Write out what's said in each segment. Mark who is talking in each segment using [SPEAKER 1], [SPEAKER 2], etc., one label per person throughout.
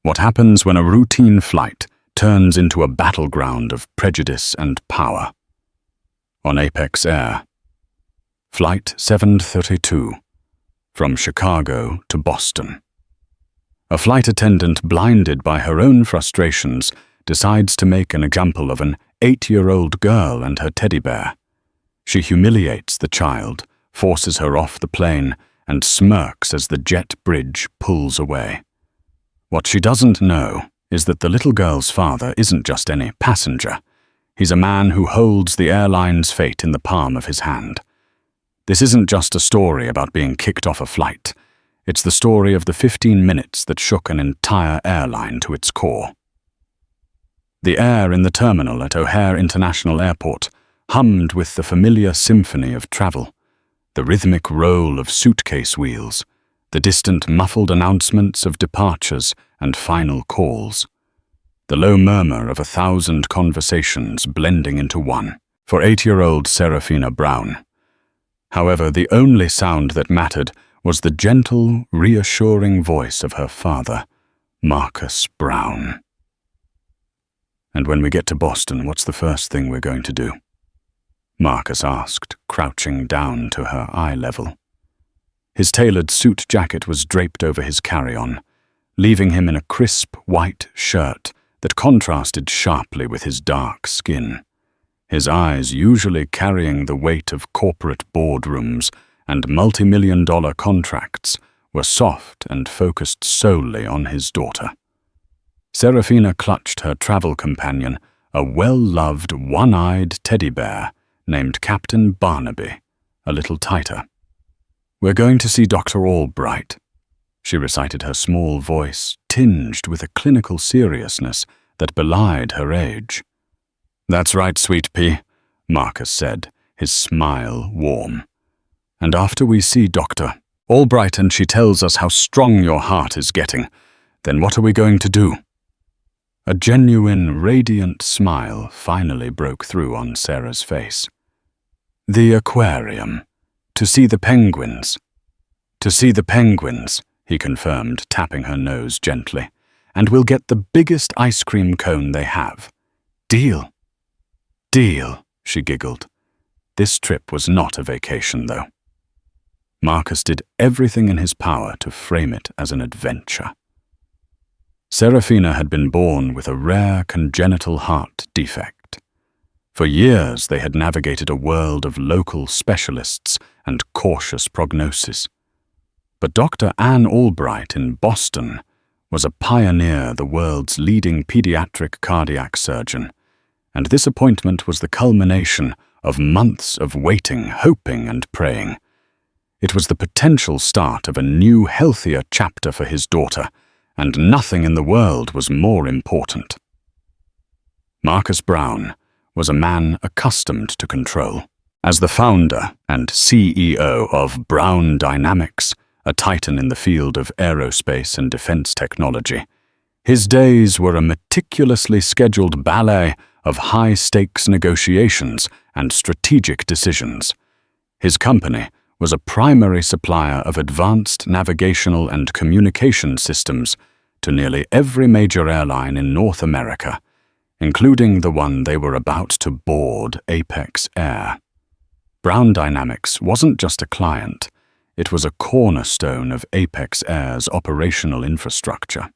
[SPEAKER 1] What happens when a routine flight turns into a battleground of prejudice and power? On Apex Air. Flight 732. From Chicago to Boston. A flight attendant, blinded by her own frustrations, decides to make an example of an 8-year-old girl and her teddy bear. She humiliates the child, forces her off the plane, and smirks as the jet bridge pulls away. What she doesn't know is that the little girl's father isn't just any passenger. He's a man who holds the airline's fate in the palm of his hand. This isn't just a story about being kicked off a flight. It's the story of the 15 minutes that shook an entire airline to its core. The air in the terminal at O'Hare International Airport hummed with the familiar symphony of travel, the rhythmic roll of suitcase wheels, the distant muffled announcements of departures and final calls, the low murmur of 1,000 conversations blending into one for 8-year-old Serafina Brown. However, the only sound that mattered was the gentle, reassuring voice of her father, Marcus Brown. "And when we get to Boston, what's the first thing we're going to do?" Marcus asked, crouching down to her eye level. His tailored suit jacket was draped over his carry-on, leaving him in a crisp white shirt that contrasted sharply with his dark skin. His eyes, usually carrying the weight of corporate boardrooms and multi-million-dollar contracts, were soft and focused solely on his daughter. Serafina clutched her travel companion, a well-loved, one-eyed teddy bear named Captain Barnaby, a little tighter. "We're going to see Dr. Albright," she recited, her small voice tinged with a clinical seriousness that belied her age. "That's right, sweet pea," Marcus said, his smile warm. "And after we see Dr. Albright and she tells us how strong your heart is getting, then what are we going to do?" A genuine, radiant smile finally broke through on Sarah's face. "The aquarium. To see the penguins." "To see the penguins," he confirmed, tapping her nose gently. "And we'll get the biggest ice cream cone they have. Deal?" "Deal," she giggled. This trip was not a vacation, though. Marcus did everything in his power to frame it as an adventure. Serafina had been born with a rare congenital heart defect. For years they had navigated a world of local specialists and cautious prognosis. But Dr. Ann Albright in Boston was a pioneer, the world's leading pediatric cardiac surgeon, and this appointment was the culmination of months of waiting, hoping, and praying. It was the potential start of a new, healthier chapter for his daughter, and nothing in the world was more important. Marcus Brown was a man accustomed to control. As the founder and CEO of Brown Dynamics, a titan in the field of aerospace and defense technology, his days were a meticulously scheduled ballet of high-stakes negotiations and strategic decisions. His company was a primary supplier of advanced navigational and communication systems to nearly every major airline in North America, including the one they were about to board, Apex Air. Brown Dynamics wasn't just a client, it was a cornerstone of Apex Air's operational infrastructure.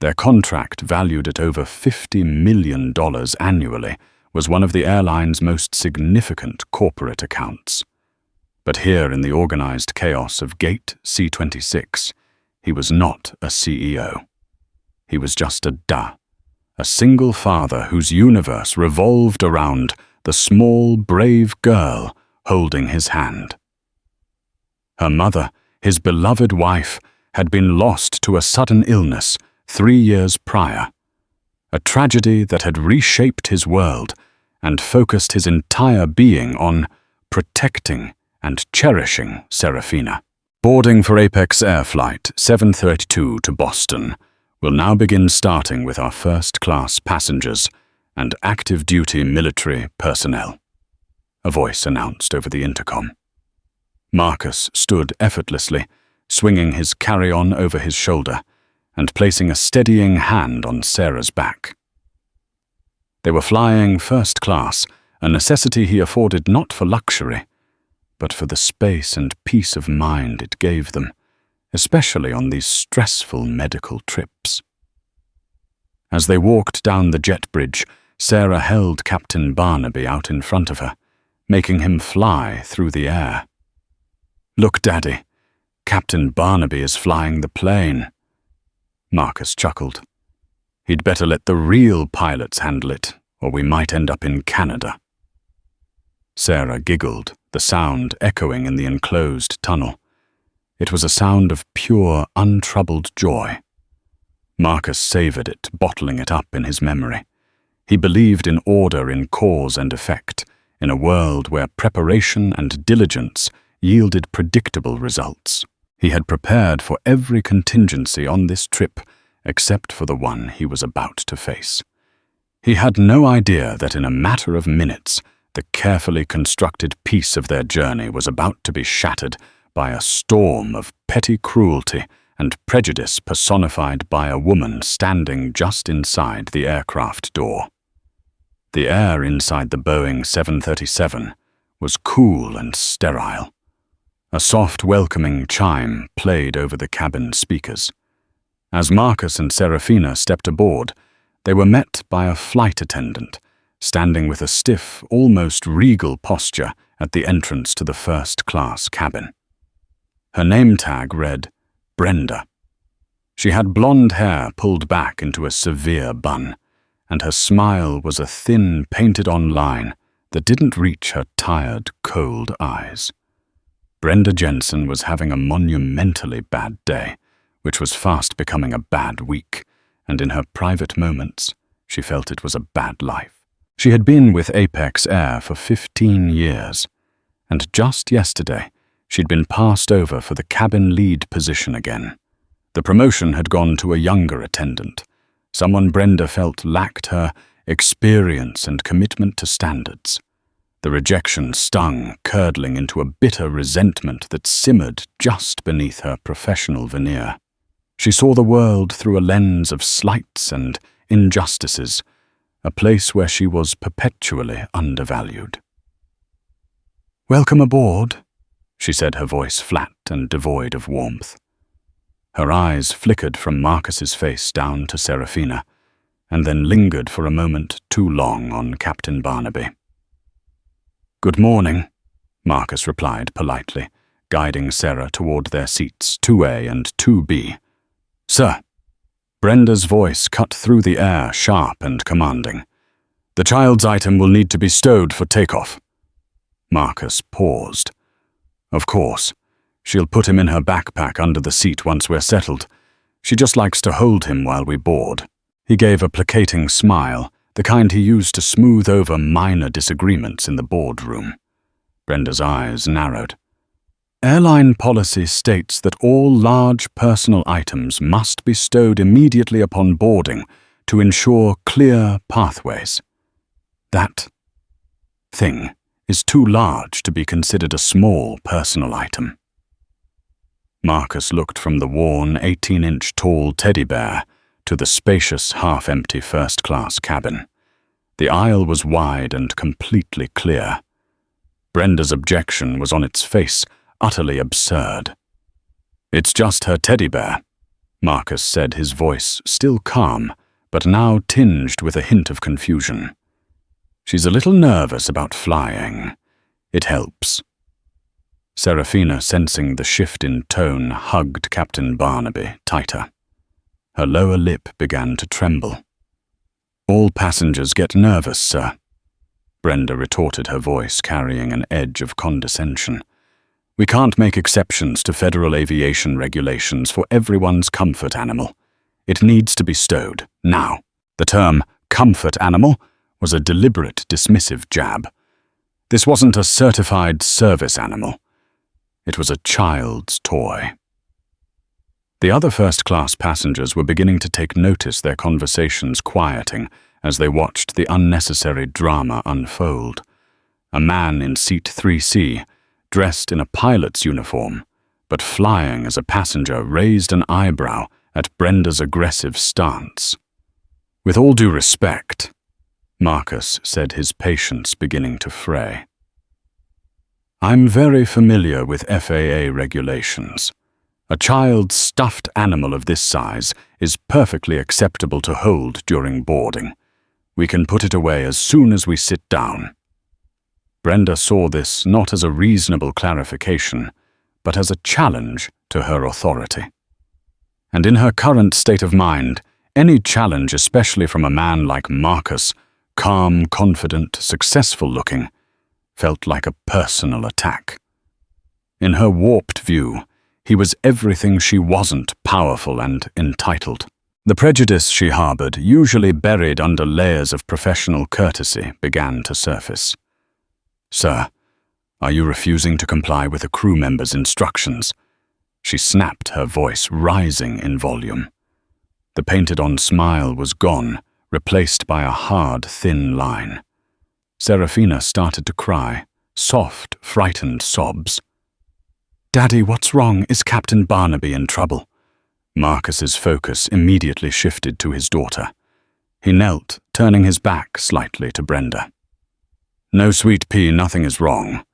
[SPEAKER 1] Their contract, valued at over $50 million annually, was one of the airline's most significant corporate accounts. But here in the organized chaos of Gate C-26, he was not a CEO. He was just a single father whose universe revolved around the small, brave girl holding his hand. Her mother, his beloved wife, had been lost to a sudden illness 3 years prior, a tragedy that had reshaped his world and focused his entire being on protecting and cherishing Serafina. Boarding for Apex Air Flight 732 to Boston will now begin, starting with our first-class passengers and active-duty military personnel, a voice announced over the intercom. Marcus stood effortlessly, swinging his carry-on over his shoulder, and placing a steadying hand on Sarah's back. They were flying first class, a necessity he afforded not for luxury, but for the space and peace of mind it gave them, especially on these stressful medical trips. As they walked down the jet bridge, Sarah held Captain Barnaby out in front of her, making him fly through the air. "Look, Daddy, Captain Barnaby is flying the plane." Marcus chuckled. "He'd better let the real pilots handle it, or we might end up in Canada." Sarah giggled, the sound echoing in the enclosed tunnel. It was a sound of pure, untroubled joy. Marcus savored it, bottling it up in his memory. He believed in order in cause and effect, in a world where preparation and diligence yielded predictable results. He had prepared for every contingency on this trip, except for the one he was about to face. He had no idea that in a matter of minutes, the carefully constructed piece of their journey was about to be shattered by a storm of petty cruelty and prejudice personified by a woman standing just inside the aircraft door. The air inside the Boeing 737 was cool and sterile. A soft, welcoming chime played over the cabin speakers. As Marcus and Serafina stepped aboard, they were met by a flight attendant, standing with a stiff, almost regal posture at the entrance to the first-class cabin. Her name tag read, Brenda. She had blonde hair pulled back into a severe bun, and her smile was a thin, painted-on line that didn't reach her tired, cold eyes. Brenda Jensen was having a monumentally bad day, which was fast becoming a bad week, and in her private moments, she felt it was a bad life. She had been with Apex Air for 15 years, and just yesterday, she'd been passed over for the cabin lead position again. The promotion had gone to a younger attendant, someone Brenda felt lacked her experience and commitment to standards. The rejection stung, curdling into a bitter resentment that simmered just beneath her professional veneer. She saw the world through a lens of slights and injustices, a place where she was perpetually undervalued. "Welcome aboard," she said, her voice flat and devoid of warmth. Her eyes flickered from Marcus's face down to Serafina, and then lingered for a moment too long on Captain Barnaby. "Good morning," Marcus replied politely, guiding Sarah toward their seats 2A and 2B. "Sir." Brenda's voice cut through the air, sharp and commanding. "The child's item will need to be stowed for takeoff." Marcus paused. "Of course. She'll put him in her backpack under the seat once we're settled. She just likes to hold him while we board." He gave a placating smile, the kind he used to smooth over minor disagreements in the boardroom. Brenda's eyes narrowed. "Airline policy states that all large personal items must be stowed immediately upon boarding to ensure clear pathways. That thing is too large to be considered a small personal item." Marcus looked from the worn 18-inch tall teddy bear to the spacious, half-empty first-class cabin. The aisle was wide and completely clear. Brenda's objection was on its face, utterly absurd. "It's just her teddy bear," Marcus said, his voice still calm, but now tinged with a hint of confusion. "She's a little nervous about flying. It helps." Serafina, sensing the shift in tone, hugged Captain Barnaby tighter. Her lower lip began to tremble. "All passengers get nervous, sir," Brenda retorted, her voice carrying an edge of condescension. "We can't make exceptions to federal aviation regulations for everyone's comfort animal. It needs to be stowed, now." The term comfort animal was a deliberate, dismissive jab. This wasn't a certified service animal. It was a child's toy. The other first-class passengers were beginning to take notice, their conversations quieting as they watched the unnecessary drama unfold. A man in seat 3C, dressed in a pilot's uniform, but flying as a passenger, raised an eyebrow at Brenda's aggressive stance. "With all due respect," Marcus said, his patience beginning to fray. "I'm very familiar with FAA regulations. A child's stuffed animal of this size is perfectly acceptable to hold during boarding. We can put it away as soon as we sit down." Brenda saw this not as a reasonable clarification, but as a challenge to her authority. And in her current state of mind, any challenge, especially from a man like Marcus, calm, confident, successful-looking, felt like a personal attack. In her warped view, he was everything she wasn't, powerful and entitled. The prejudice she harbored, usually buried under layers of professional courtesy, began to surface. "Sir, are you refusing to comply with a crew member's instructions?" She snapped, her voice rising in volume. The painted-on smile was gone, replaced by a hard, thin line. Serafina started to cry, soft, frightened sobs. "Daddy, what's wrong? Is Captain Barnaby in trouble?" Marcus's focus immediately shifted to his daughter. He knelt, turning his back slightly to Brenda. "No, sweet pea, nothing is wrong.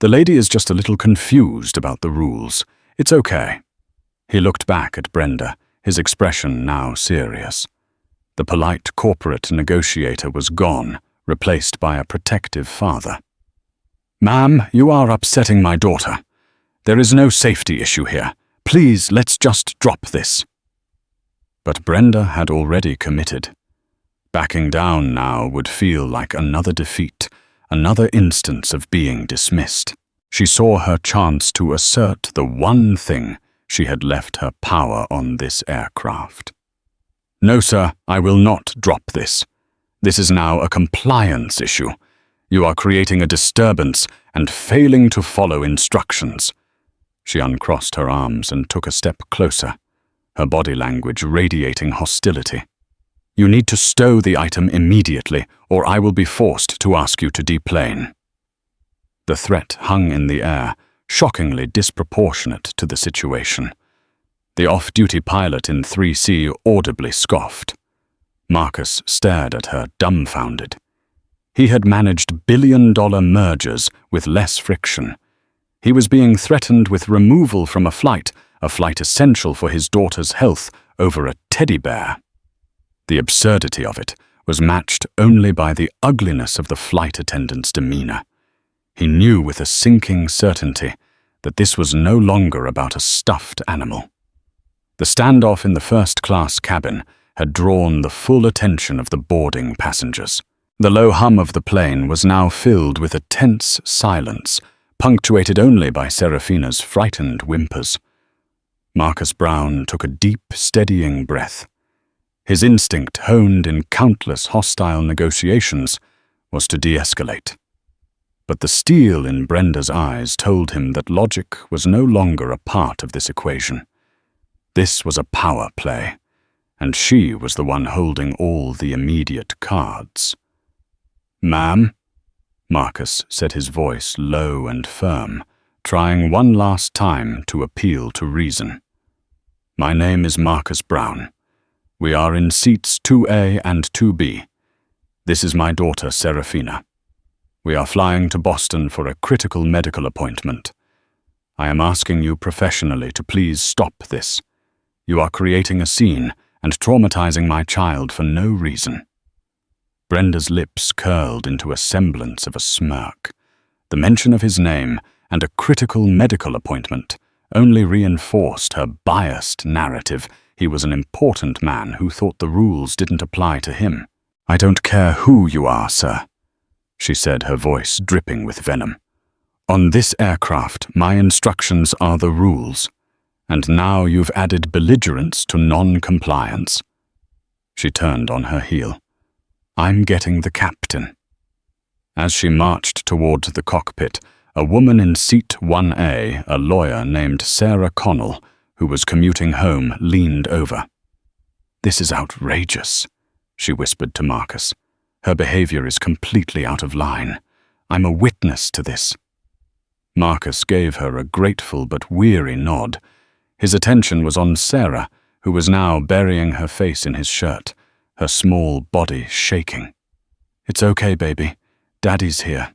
[SPEAKER 1] The lady is just a little confused about the rules. It's okay." He looked back at Brenda, his expression now serious. The polite corporate negotiator was gone, replaced by a protective father. "Ma'am, you are upsetting my daughter. There is no safety issue here. Please, let's just drop this." But Brenda had already committed. Backing down now would feel like another defeat, another instance of being dismissed. She saw her chance to assert the one thing she had left her power on this aircraft. "No, sir, I will not drop this. This is now a compliance issue. You are creating a disturbance and failing to follow instructions." She uncrossed her arms and took a step closer, her body language radiating hostility. "You need to stow the item immediately, or I will be forced to ask you to deplane." The threat hung in the air, shockingly disproportionate to the situation. The off-duty pilot in 3C audibly scoffed. Marcus stared at her, dumbfounded. He had managed billion-dollar mergers with less friction. He was being threatened with removal from a flight essential for his daughter's health, over a teddy bear. The absurdity of it was matched only by the ugliness of the flight attendant's demeanor. He knew with a sinking certainty that this was no longer about a stuffed animal. The standoff in the first-class cabin had drawn the full attention of the boarding passengers. The low hum of the plane was now filled with a tense silence, punctuated only by Serafina's frightened whimpers. Marcus Brown took a deep, steadying breath. His instinct, honed in countless hostile negotiations, was to de-escalate. But the steel in Brenda's eyes told him that logic was no longer a part of this equation. This was a power play, and she was the one holding all the immediate cards. "Ma'am," Marcus said, his voice low and firm, trying one last time to appeal to reason. "My name is Marcus Brown. We are in seats 2A and 2B. This is my daughter, Serafina. We are flying to Boston for a critical medical appointment. I am asking you professionally to please stop this. You are creating a scene and traumatizing my child for no reason." Brenda's lips curled into a semblance of a smirk. The mention of his name and a critical medical appointment only reinforced her biased narrative. He was an important man who thought the rules didn't apply to him. "I don't care who you are, sir," she said, her voice dripping with venom. "On this aircraft, my instructions are the rules, and now you've added belligerence to non-compliance." She turned on her heel. "I'm getting the captain." As she marched toward the cockpit, a woman in seat 1A, a lawyer named Sarah Connell, who was commuting home, leaned over. "This is outrageous," she whispered to Marcus. "Her behavior is completely out of line. I'm a witness to this." Marcus gave her a grateful but weary nod. His attention was on Sarah, who was now burying her face in his shirt, her small body shaking. "It's okay, baby. Daddy's here.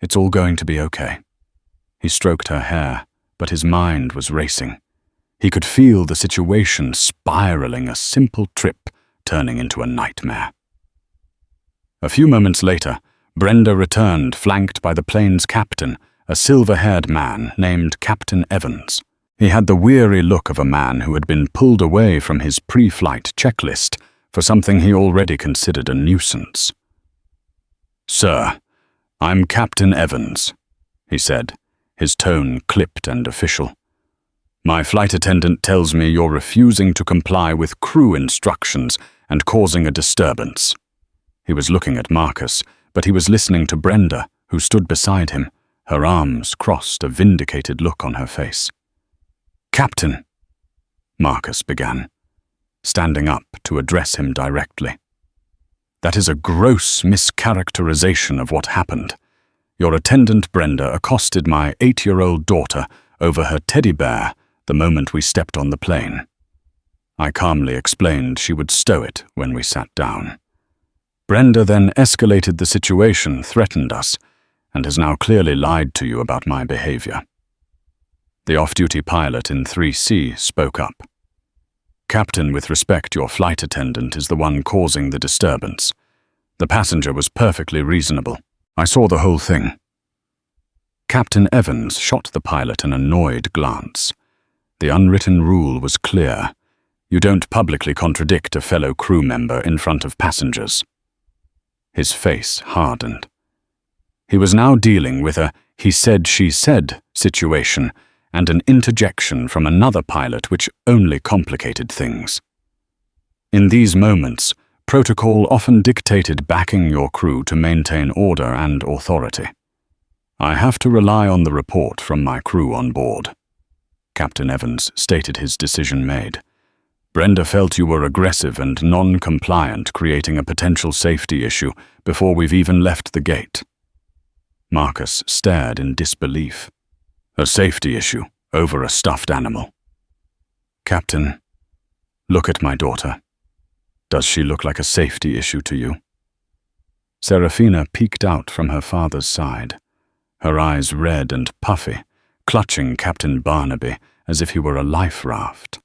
[SPEAKER 1] It's all going to be okay." He stroked her hair, but his mind was racing. He could feel the situation spiraling, a simple trip turning into a nightmare. A few moments later, Brenda returned, flanked by the plane's captain, a silver-haired man named Captain Evans. He had the weary look of a man who had been pulled away from his pre-flight checklist for something he already considered a nuisance. "Sir, I'm Captain Evans," he said, his tone clipped and official. "My flight attendant tells me you're refusing to comply with crew instructions and causing a disturbance." He was looking at Marcus, but he was listening to Brenda, who stood beside him, her arms crossed, a vindicated look on her face. "Captain," Marcus began, standing up to address him directly. "That is a gross mischaracterization of what happened. Your attendant Brenda accosted my 8-year-old daughter over her teddy bear the moment we stepped on the plane. I calmly explained she would stow it when we sat down. Brenda then escalated the situation, threatened us, and has now clearly lied to you about my behavior." The off-duty pilot in 3C spoke up. "Captain, with respect, your flight attendant is the one causing the disturbance. The passenger was perfectly reasonable. I saw the whole thing." Captain Evans shot the pilot an annoyed glance. The unwritten rule was clear. You don't publicly contradict a fellow crew member in front of passengers. His face hardened. He was now dealing with a "he said, she said" situation and an interjection from another pilot which only complicated things. In these moments, protocol often dictated backing your crew to maintain order and authority. "I have to rely on the report from my crew on board." Captain Evans stated his decision made. "Brenda felt you were aggressive and non-compliant, creating a potential safety issue before we've even left the gate." Marcus stared in disbelief. "A safety issue over a stuffed animal?" "Captain, look at my daughter. Does she look like a safety issue to you?" Serafina peeked out from her father's side, her eyes red and puffy, clutching Captain Barnaby as if he were a life raft.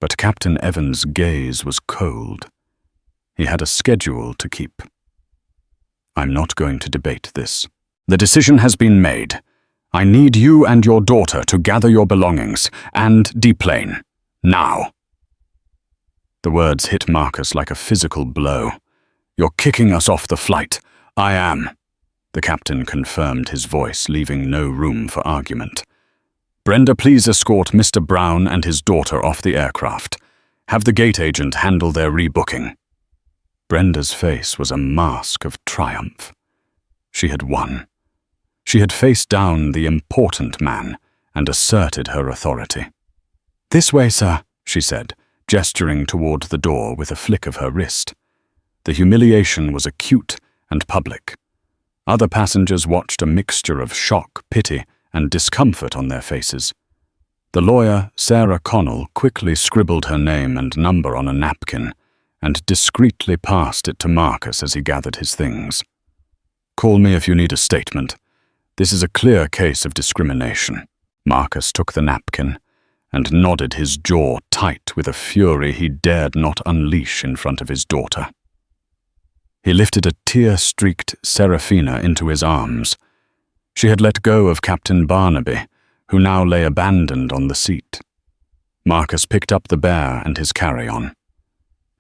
[SPEAKER 1] But Captain Evans' gaze was cold. He had a schedule to keep. "I'm not going to debate this. The decision has been made. I need you and your daughter to gather your belongings and deplane. Now." The words hit Marcus like a physical blow. "You're kicking us off the flight." "I am," the captain confirmed, his voice leaving no room for argument. "Brenda, please escort Mr. Brown and his daughter off the aircraft. Have the gate agent handle their rebooking." Brenda's face was a mask of triumph. She had won. She had faced down the important man and asserted her authority. "This way, sir," she said, gesturing toward the door with a flick of her wrist. The humiliation was acute and public. Other passengers watched, a mixture of shock, pity, and discomfort on their faces. The lawyer, Sarah Connell, quickly scribbled her name and number on a napkin and discreetly passed it to Marcus as he gathered his things. "Call me if you need a statement. This is a clear case of discrimination." Marcus took the napkin and nodded, his jaw tight with a fury he dared not unleash in front of his daughter. He lifted a tear-streaked Serafina into his arms. She had let go of Captain Barnaby, who now lay abandoned on the seat. Marcus picked up the bear and his carry-on.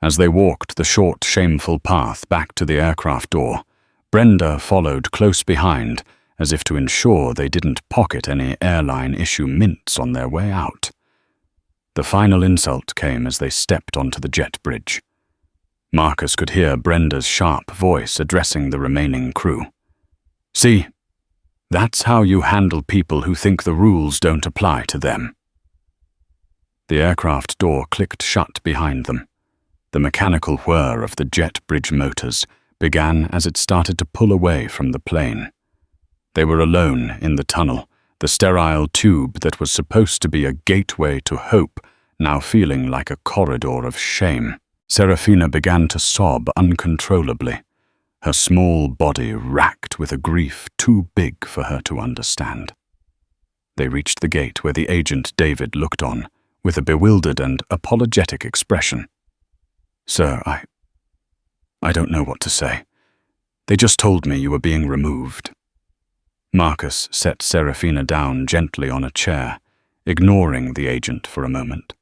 [SPEAKER 1] As they walked the short, shameful path back to the aircraft door, Brenda followed close behind, as if to ensure they didn't pocket any airline-issue mints on their way out. The final insult came as they stepped onto the jet bridge. Marcus could hear Brenda's sharp voice addressing the remaining crew. "See, that's how you handle people who think the rules don't apply to them." The aircraft door clicked shut behind them. The mechanical whir of the jet bridge motors began as it started to pull away from the plane. They were alone in the tunnel, the sterile tube that was supposed to be a gateway to hope now feeling like a corridor of shame. Serafina began to sob uncontrollably, her small body racked with a grief too big for her to understand. They reached the gate where the agent David looked on, with a bewildered and apologetic expression. "Sir, I don't know what to say. They just told me you were being removed." Marcus set Serafina down gently on a chair, ignoring the agent for a moment.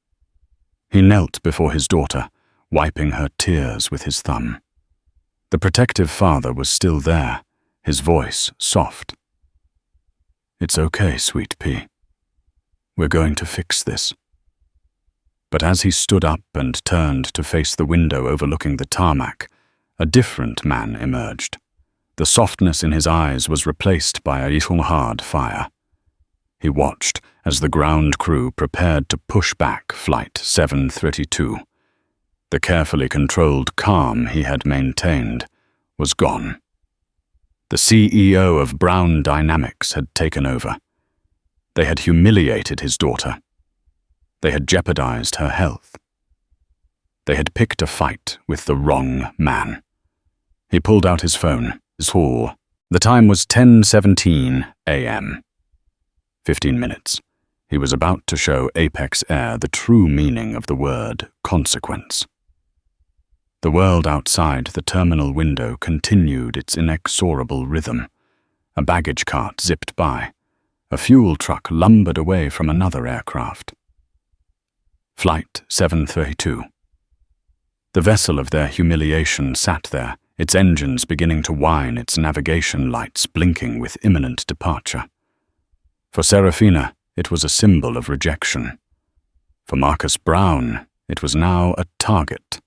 [SPEAKER 1] He knelt before his daughter, wiping her tears with his thumb. The protective father was still there, his voice soft. "It's okay, sweet pea. We're going to fix this." But as he stood up and turned to face the window overlooking the tarmac, a different man emerged. The softness in his eyes was replaced by a hard fire. He watched as the ground crew prepared to push back Flight 732. The carefully controlled calm he had maintained was gone. The CEO of Brown Dynamics had taken over. They had humiliated his daughter. They had jeopardized her health. They had picked a fight with the wrong man. He pulled out his phone, his hall. The time was 10:17 a.m. 15 minutes. He was about to show Apex Air the true meaning of the word consequence. The world outside the terminal window continued its inexorable rhythm. A baggage cart zipped by. A fuel truck lumbered away from another aircraft. Flight 732. The vessel of their humiliation sat there, its engines beginning to whine, its navigation lights blinking with imminent departure. For Serafina, it was a symbol of rejection. For Marcus Brown, it was now a target.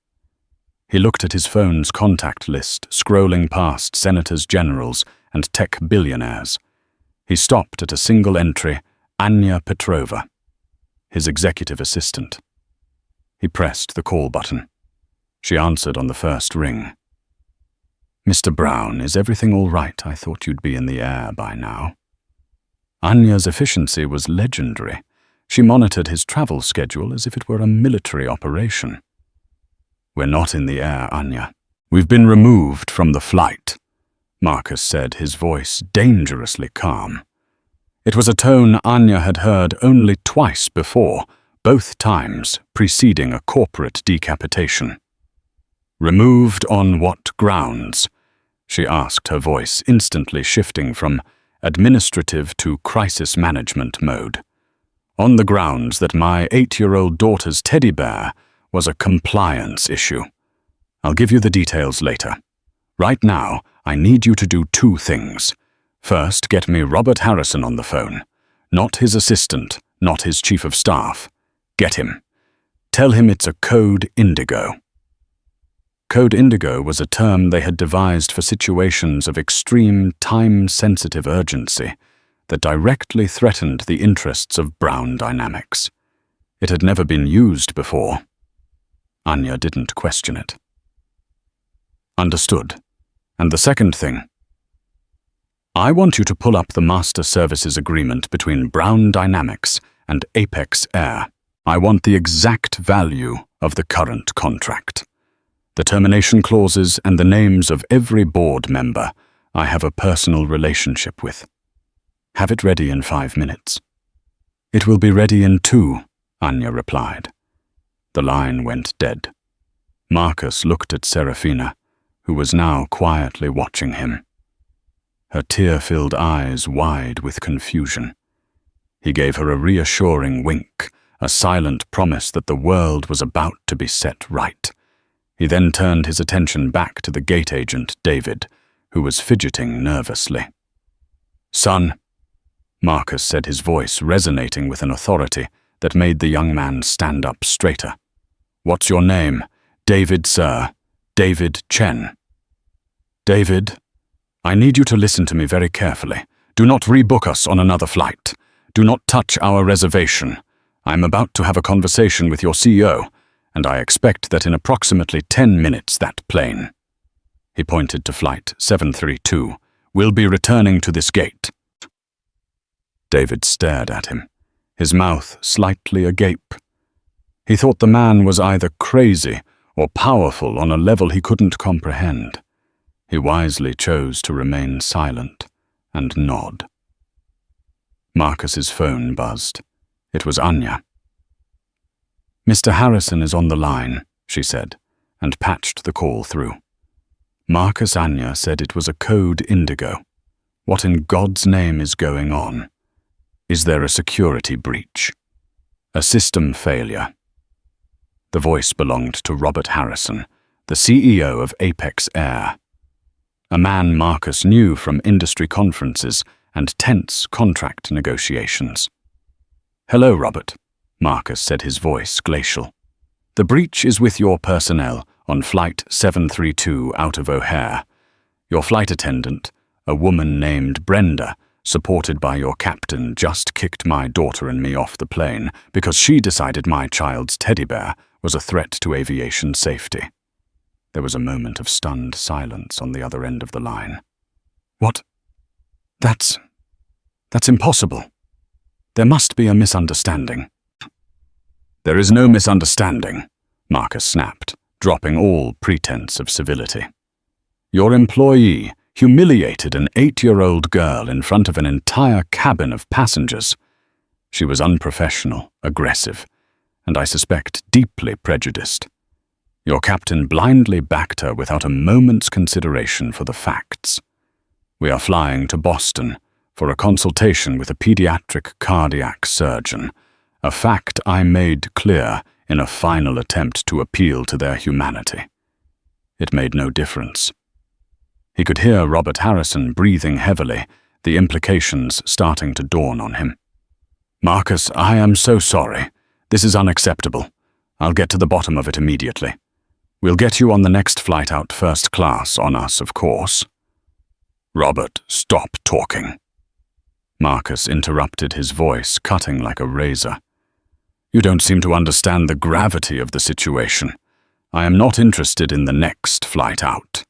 [SPEAKER 1] He looked at his phone's contact list, scrolling past senators, generals, and tech billionaires. He stopped at a single entry, Anya Petrova, his executive assistant. He pressed the call button. She answered on the first ring. "Mr. Brown, is everything all right? I thought you'd be in the air by now." Anya's efficiency was legendary. She monitored his travel schedule as if it were a military operation. "We're not in the air, Anya. We've been removed from the flight," Marcus said, his voice dangerously calm. It was a tone Anya had heard only twice before, both times preceding a corporate decapitation. "Removed on what grounds?" she asked, her voice instantly shifting from administrative to crisis management mode. "On the grounds that my 8-year-old daughter's teddy bear was a compliance issue. I'll give you the details later. Right now, I need you to do 2 things. First, get me Robert Harrison on the phone. Not his assistant, not his chief of staff. Get him. Tell him it's a Code Indigo." Code Indigo was a term they had devised for situations of extreme, time-sensitive urgency that directly threatened the interests of Brown Dynamics. It had never been used before. Anya didn't question it. "Understood. And the second thing? I want you to pull up the Master Services Agreement between Brown Dynamics and Apex Air. I want the exact value of the current contract. The termination clauses and the names of every board member I have a personal relationship with. Have it ready in 5 minutes." "It will be ready in 2, Anya replied. The line went dead. Marcus looked at Serafina, who was now quietly watching him. Her tear-filled eyes wide with confusion. He gave her a reassuring wink, a silent promise that the world was about to be set right. He then turned his attention back to the gate agent, David, who was fidgeting nervously. "Son," Marcus said, his voice resonating with an authority that made the young man stand up straighter. "What's your name?" "David, sir. David Chen." "David, I need you to listen to me very carefully. Do not rebook us on another flight. Do not touch our reservation. I am about to have a conversation with your CEO, and I expect that in approximately 10 minutes that plane," he pointed to Flight 732, "will be returning to this gate." David stared at him, his mouth slightly agape. He thought the man was either crazy or powerful on a level he couldn't comprehend. He wisely chose to remain silent and nod. Marcus's phone buzzed. It was Anya. "Mr. Harrison is on the line," she said, and patched the call through. Marcus Anya said it was a code indigo. What in God's name is going on? Is there a security breach? A system failure? The voice belonged to Robert Harrison, the CEO of Apex Air. A man Marcus knew from industry conferences and tense contract negotiations. "Hello, Robert," Marcus said, his voice glacial. "The breach is with your personnel on Flight 732 out of O'Hare. Your flight attendant, a woman named Brenda, supported by your captain, just kicked my daughter and me off the plane because she decided my child's teddy bear was a threat to aviation safety." There was a moment of stunned silence on the other end of the line. "What? That's impossible. There must be a misunderstanding." "There is no misunderstanding," Marcus snapped, dropping all pretense of civility. "Your employee humiliated an 8-year-old girl in front of an entire cabin of passengers. She was unprofessional, aggressive, and I suspect deeply prejudiced. Your captain blindly backed her without a moment's consideration for the facts. We are flying to Boston for a consultation with a pediatric cardiac surgeon, a fact I made clear in a final attempt to appeal to their humanity. It made no difference." He could hear Robert Harrison breathing heavily, the implications starting to dawn on him. "Marcus, I am so sorry. This is unacceptable. I'll get to the bottom of it immediately. We'll get you on the next flight out first class on us, of course." "Robert, stop talking." Marcus interrupted, his voice cutting like a razor. "You don't seem to understand the gravity of the situation. I am not interested in the next flight out.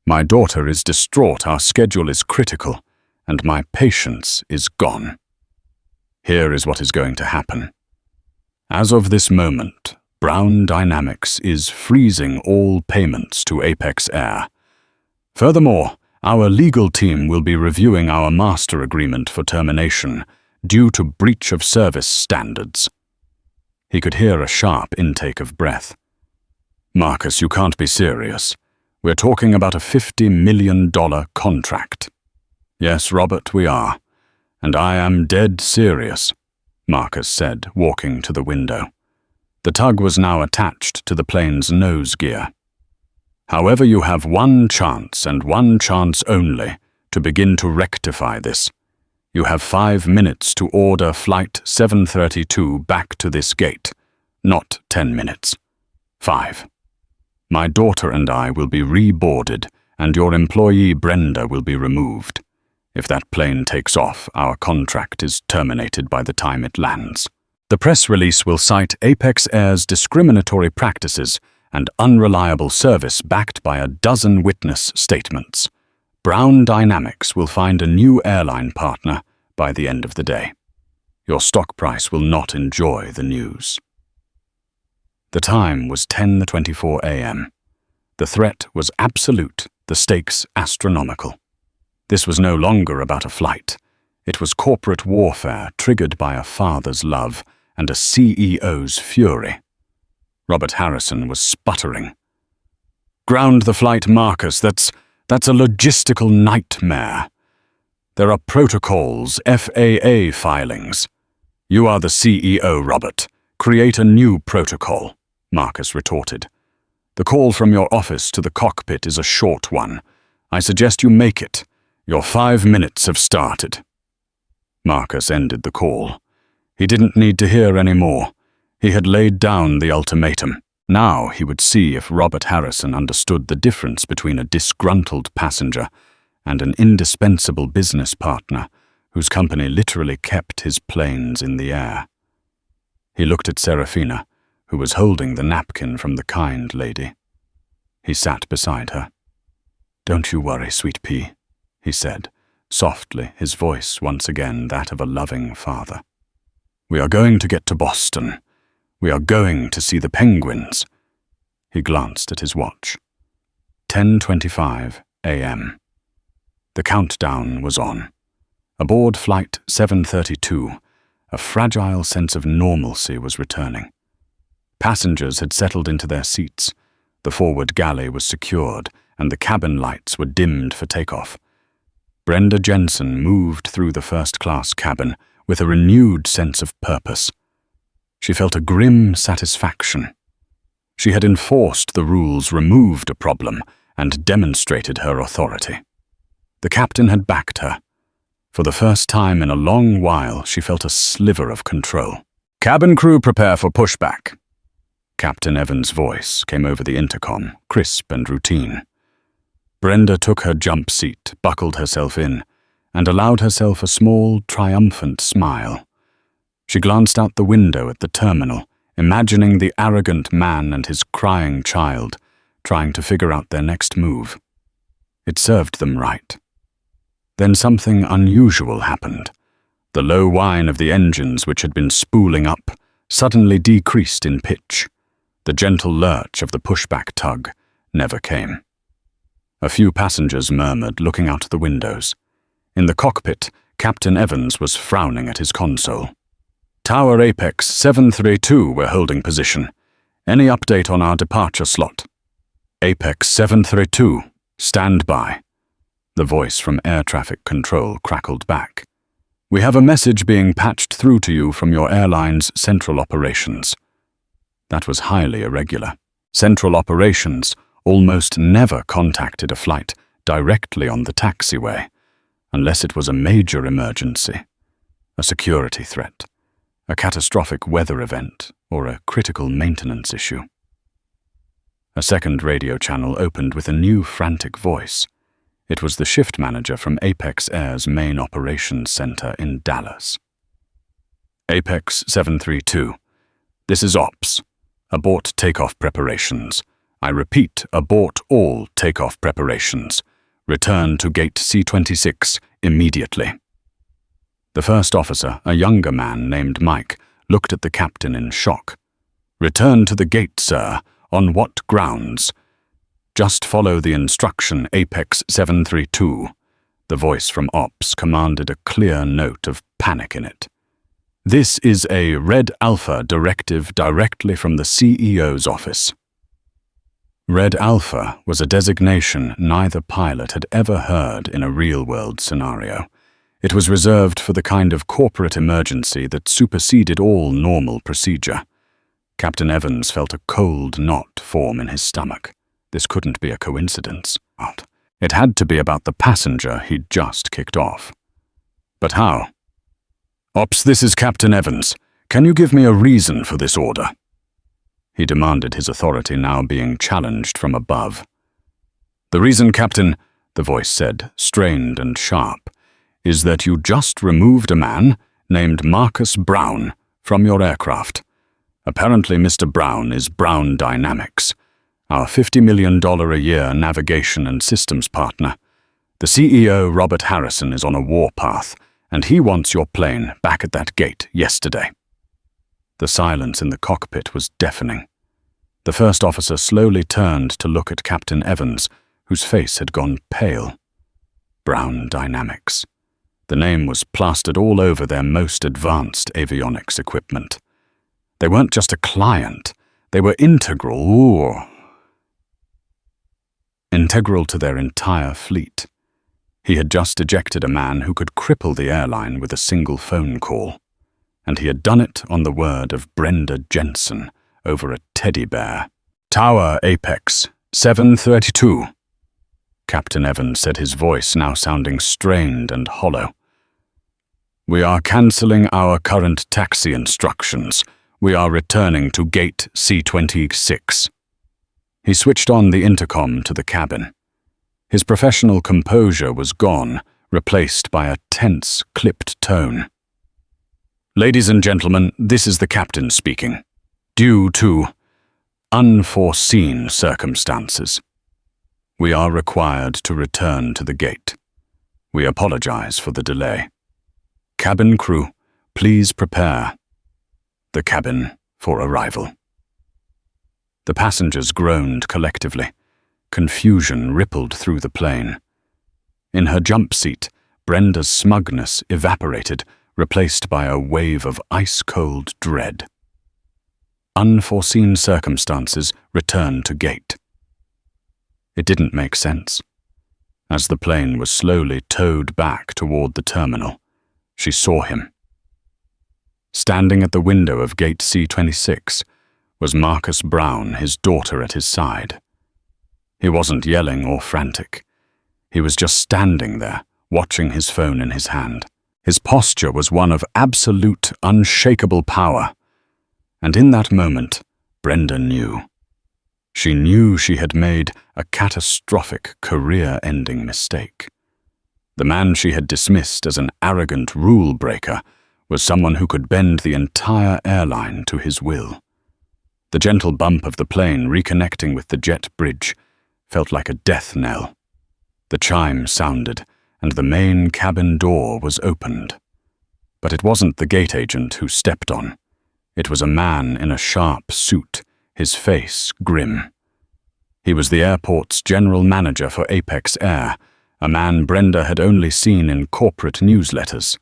[SPEAKER 1] My daughter is distraught, our schedule is critical, and my patience is gone. Here is what is going to happen. As of this moment, Brown Dynamics is freezing all payments to Apex Air. Furthermore, our legal team will be reviewing our master agreement for termination due to breach of service standards." He could hear a sharp intake of breath. "Marcus, you can't be serious. We're talking about a $50 million contract." "Yes, Robert, we are. And I am dead serious," Marcus said, walking to the window. The tug was now attached to the plane's nose gear. "However, you have one chance and one chance only to begin to rectify this. You have 5 minutes to order Flight 732 back to this gate, not 10 minutes. 5. My daughter and I will be reboarded, and your employee Brenda will be removed. If that plane takes off, our contract is terminated by the time it lands. The press release will cite Apex Air's discriminatory practices and unreliable service backed by a dozen witness statements. Brown Dynamics will find a new airline partner by the end of the day. Your stock price will not enjoy the news." The time was 10:24 a.m. The threat was absolute, the stakes astronomical. This was no longer about a flight. It was corporate warfare triggered by a father's love and a CEO's fury. Robert Harrison was sputtering. "Ground the flight, Marcus. That's a logistical nightmare. There are protocols, FAA filings. You are the CEO, Robert. Create a new protocol," Marcus retorted. "The call from your office to the cockpit is a short one. I suggest you make it. Your 5 minutes have started." Marcus ended the call. He didn't need to hear any more. He had laid down the ultimatum. Now he would see if Robert Harrison understood the difference between a disgruntled passenger and an indispensable business partner whose company literally kept his planes in the air. He looked at Serafina, who was holding the napkin from the kind lady. He sat beside her. "Don't you worry, sweet pea," he said, softly, his voice once again that of a loving father. "We are going to get to Boston. We are going to see the penguins." He glanced at his watch. 10:25 a.m. The countdown was on. Aboard Flight 732, a fragile sense of normalcy was returning. Passengers had settled into their seats. The forward galley was secured, and the cabin lights were dimmed for takeoff. Brenda Jensen moved through the first-class cabin with a renewed sense of purpose. She felt a grim satisfaction. She had enforced the rules, removed a problem, and demonstrated her authority. The captain had backed her. For the first time in a long while, she felt a sliver of control. "Cabin crew, prepare for pushback." Captain Evans' voice came over the intercom, crisp and routine. Brenda took her jump seat, buckled herself in, and allowed herself a small, triumphant smile. She glanced out the window at the terminal, imagining the arrogant man and his crying child, trying to figure out their next move. It served them right. Then something unusual happened. The low whine of the engines, which had been spooling up, suddenly decreased in pitch. The gentle lurch of the pushback tug never came. A few passengers murmured, looking out the windows. In the cockpit, Captain Evans was frowning at his console. "Tower Apex 732, we're holding position. Any update on our departure slot?" "Apex 732, stand by." The voice from air traffic control crackled back. "We have a message being patched through to you from your airline's central operations." That was highly irregular. Central operations almost never contacted a flight directly on the taxiway, unless it was a major emergency, a security threat, a catastrophic weather event, or a critical maintenance issue. A second radio channel opened with a new frantic voice. It was the shift manager from Apex Air's main operations center in Dallas. "Apex 732, this is Ops. Abort takeoff preparations. I repeat, abort all takeoff preparations. Return to gate C26 immediately." The first officer, a younger man named Mike, looked at the captain in shock. "Return to the gate, sir. On what grounds?" "Just follow the instruction, Apex 732. The voice from Ops commanded a clear note of panic in it. "This is a Red Alpha directive directly from the CEO's office." Red Alpha was a designation neither pilot had ever heard in a real-world scenario. It was reserved for the kind of corporate emergency that superseded all normal procedure. Captain Evans felt a cold knot form in his stomach. This couldn't be a coincidence. It had to be about the passenger he'd just kicked off. But how? "Ops, this is Captain Evans. Can you give me a reason for this order?" He demanded, his authority now being challenged from above. "The reason, Captain," the voice said, strained and sharp, "is that you just removed a man named Marcus Brown from your aircraft. Apparently Mr. Brown is Brown Dynamics, our $50 million a year navigation and systems partner. The CEO, Robert Harrison, is on a warpath, and he wants your plane back at that gate yesterday." The silence in the cockpit was deafening. The first officer slowly turned to look at Captain Evans, whose face had gone pale. Brown Dynamics. The name was plastered all over their most advanced avionics equipment. They weren't just a client, they were integral to their entire fleet. He had just ejected a man who could cripple the airline with a single phone call. And he had done it on the word of Brenda Jensen over a teddy bear. "Tower Apex 732. Captain Evans said, his voice now sounding strained and hollow. "We are cancelling our current taxi instructions. We are returning to gate C26. He switched on the intercom to the cabin. His professional composure was gone, replaced by a tense, clipped tone. "Ladies and gentlemen, this is the captain speaking. Due to unforeseen circumstances, we are required to return to the gate. We apologize for the delay. Cabin crew, please prepare." The cabin for arrival. The passengers groaned collectively. Confusion rippled through the plane. In her jump seat, Brenda's smugness evaporated, replaced by a wave of ice-cold dread. Unforeseen circumstances returned to gate. It didn't make sense. As the plane was slowly towed back toward the terminal, she saw him. Standing at the window of gate C-26 was Marcus Brown, his daughter at his side. He wasn't yelling or frantic. He was just standing there, watching his phone in his hand. His posture was one of absolute, unshakable power. And in that moment, Brenda knew. She knew she had made a catastrophic, career-ending mistake. The man she had dismissed as an arrogant rule-breaker was someone who could bend the entire airline to his will. The gentle bump of the plane reconnecting with the jet bridge felt like a death knell. The chime sounded, and the main cabin door was opened. But it wasn't the gate agent who stepped on. It was a man in a sharp suit, his face grim. He was the airport's general manager for Apex Air, a man Brenda had only seen in corporate newsletters.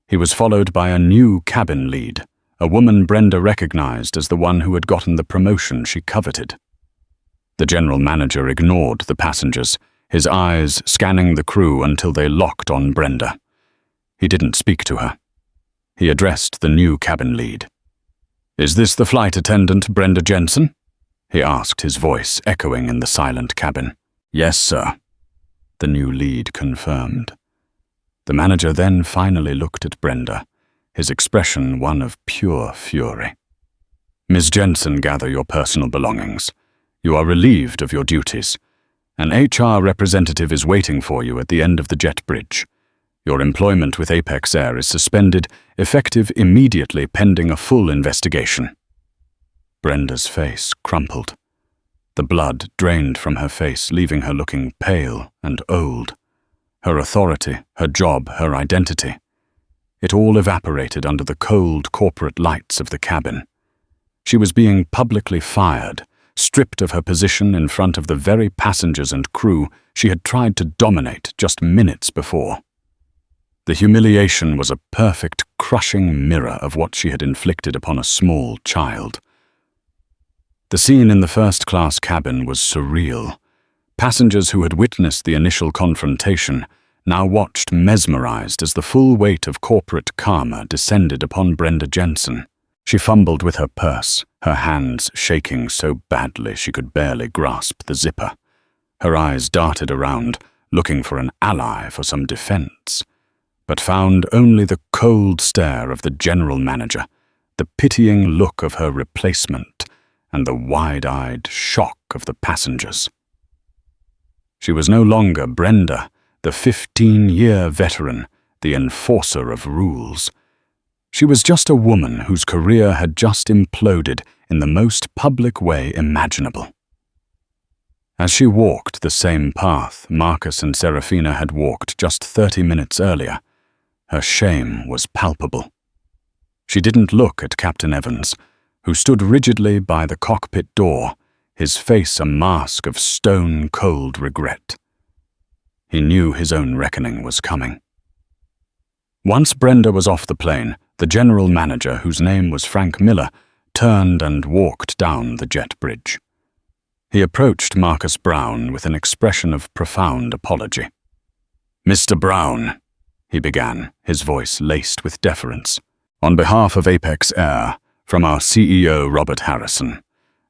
[SPEAKER 1] He was followed by a new cabin lead, a woman Brenda recognized as the one who had gotten the promotion she coveted. The general manager ignored the passengers, his eyes scanning the crew until they locked on Brenda. He didn't speak to her. He addressed the new cabin lead. "Is this the flight attendant, Brenda Jensen?" he asked, his voice echoing in the silent cabin. "Yes, sir," the new lead confirmed. The manager then finally looked at Brenda, his expression one of pure fury. "Ms. Jensen, gather your personal belongings. You are relieved of your duties. An HR representative is waiting for you at the end of the jet bridge. Your employment with Apex Air is suspended, effective immediately pending a full investigation." Brenda's face crumpled. The blood drained from her face, leaving her looking pale and old. Her authority, her job, her identity. It all evaporated under the cold corporate lights of the cabin. She was being publicly fired, stripped of her position in front of the very passengers and crew she had tried to dominate just minutes before. The humiliation was a perfect, crushing mirror of what she had inflicted upon a small child. The scene in the first-class cabin was surreal. Passengers who had witnessed the initial confrontation now watched mesmerized as the full weight of corporate karma descended upon Brenda Jensen. She fumbled with her purse, her hands shaking so badly she could barely grasp the zipper. Her eyes darted around, looking for an ally for some defense, but found only the cold stare of the general manager, the pitying look of her replacement, and the wide-eyed shock of the passengers. She was no longer Brenda, the 15-year veteran, the enforcer of rules. She was just a woman whose career had just imploded in the most public way imaginable. As she walked the same path Marcus and Serafina had walked just 30 minutes earlier, her shame was palpable. She didn't look at Captain Evans, who stood rigidly by the cockpit door, his face a mask of stone-cold regret. He knew his own reckoning was coming. Once Brenda was off the plane, the general manager, whose name was Frank Miller, turned and walked down the jet bridge. He approached Marcus Brown with an expression of profound apology. "Mr. Brown," he began, his voice laced with deference, "on behalf of Apex Air, from our CEO Robert Harrison,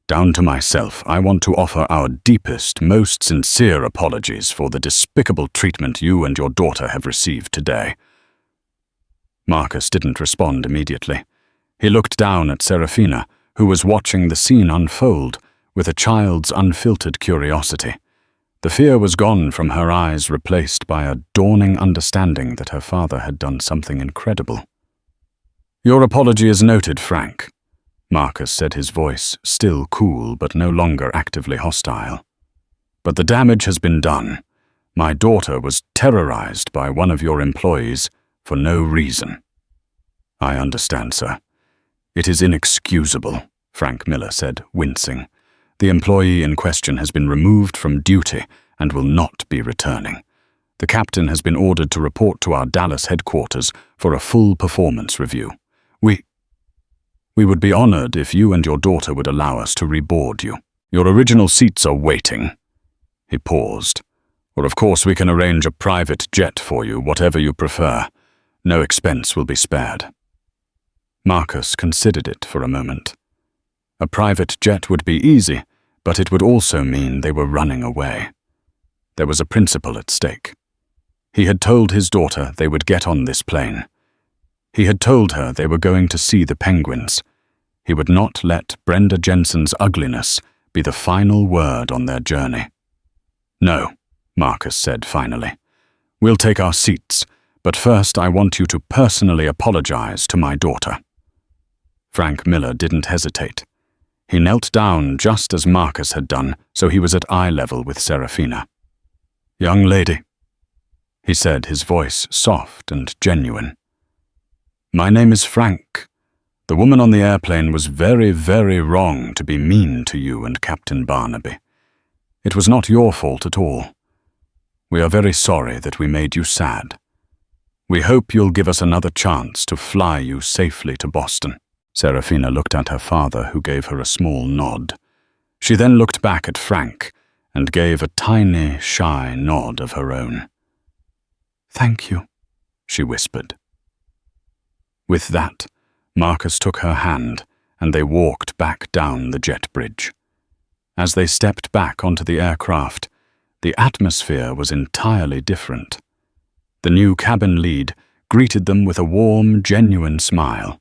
[SPEAKER 1] down to myself, I want to offer our deepest, most sincere apologies for the despicable treatment you and your daughter have received today." Marcus didn't respond immediately. He looked down at Serafina, who was watching the scene unfold with a child's unfiltered curiosity. The fear was gone from her eyes, replaced by a dawning understanding that her father had done something incredible. "Your apology is noted, Frank," Marcus said, his voice still cool but no longer actively hostile. "But the damage has been done. My daughter was terrorized by one of your employees for no reason." "I understand, sir. It is inexcusable," Frank Miller said, wincing. "The employee in question has been removed from duty and will not be returning. The captain has been ordered to report to our Dallas headquarters for a full performance review. We would be honored if you and your daughter would allow us to reboard you. Your original seats are waiting." He paused. "Or of course we can arrange a private jet for you, whatever you prefer. No expense will be spared." Marcus considered it for a moment. A private jet would be easy, but it would also mean they were running away. There was a principle at stake. He had told his daughter they would get on this plane. He had told her they were going to see the penguins. He would not let Brenda Jensen's ugliness be the final word on their journey. "No," Marcus said finally. "We'll take our seats, but first I want you to personally apologize to my daughter." Frank Miller didn't hesitate. He knelt down just as Marcus had done, so he was at eye level with Serafina. "Young lady," he said, his voice soft and genuine. "My name is Frank. The woman on the airplane was very, very wrong to be mean to you and Captain Barnaby. It was not your fault at all. We are very sorry that we made you sad. We hope you'll give us another chance to fly you safely to Boston." Serafina looked at her father, who gave her a small nod. She then looked back at Frank and gave a tiny, shy nod of her own. "Thank you," she whispered. With that, Marcus took her hand, and they walked back down the jet bridge. As they stepped back onto the aircraft, the atmosphere was entirely different. The new cabin lead greeted them with a warm, genuine smile.